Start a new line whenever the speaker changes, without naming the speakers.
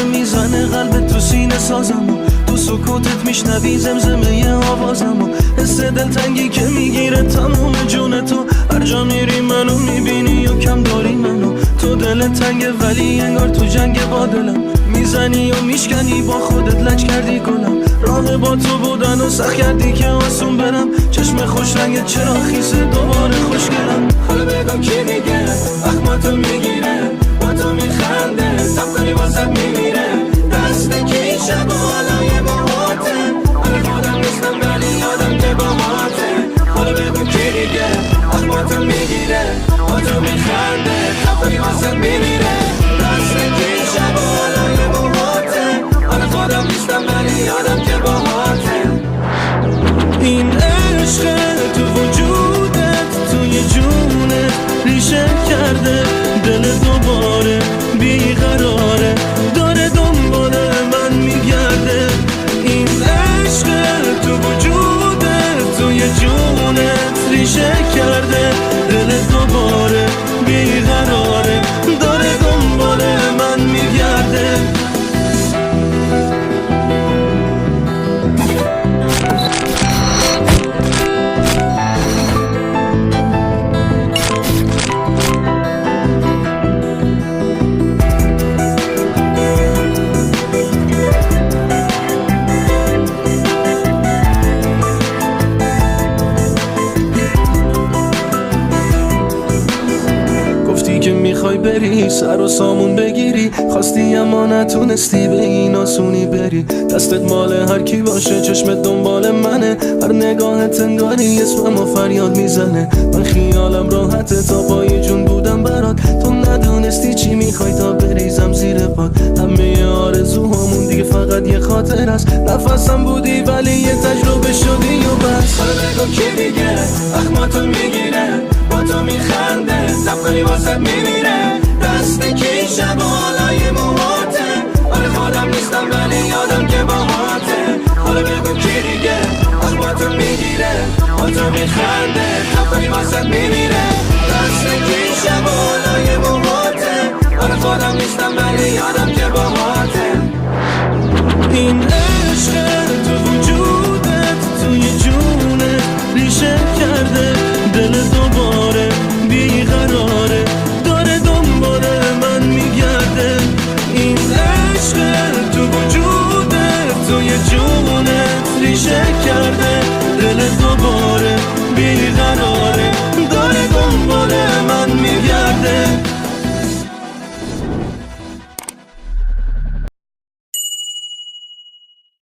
میزنه قلبت تو سینه سازمو، تو سکوتت میشنوی زمزمه آوازمو، حس دلتنگی که میگیره تموم جون تو، هر جا میری منو میبینی یا کم داری منو، تو دلت تنگه ولی انگار تو جنگ با دلم، میزنی و میشکنی با خودت لج کردی گلم، راه با تو بودن و سخت کردی که آسون برم، چشم خوش رنگت چرا خیسه دوباره خوشگلم. حالا بگو کی میگه اخماتو میگیره، با تو میخنده سب کنی واسد میمیره، دست کی شب و حالای باهاته، آره خودم نیستم ولی یادم که باهاته. حالا بگو کی میگه اخماتو میگیره، با تو میخنده سب کنی واسد میمیره، دست کی شب و حالای باهاته، آره خودم نیستم ولی یادم که باهاته. این عشق تو وجودت توی جونت ریشه کرده، دل دوباره بیقراره داره دنبال من میگرده. این عشق تو وجودت توی جونت ریشه کرده، دل دوباره بیقراره داره دنبال من میگرده. که میخوای بری سر و سامون بگیری، خواستی اما نتونستی به این آسونی بری، دستت مال هر کی باشه چشمت دنبال منه، هر نگاهت انگاری اسمم و فریاد میزنه، من خیالم راحته تا پای جون بودم برات، تو ندونستی چی میخوای تا بریزم زیر پات، همه آرزوهامون دیگه فقط یه خاطر است، نفسم بودی ولی یه تجربه شدی و بس. حالا بگو کی میگه اخماتو میگیره، با تو میخنده سب کنی واسد میمیره، دست کی شب و حالای موهاته، آره خودم نیستم ولی یادم که باهاته. حالا بگو کی دیگه اخماتو میگیره، با تو میخنده سب کنی واسد میمیره، دست کی شب و حالای موهاته، آره خودم نیستم ولی یادم که باهاته. این عشق تو وجودت توی جونت ریشه کرده، دل دوباره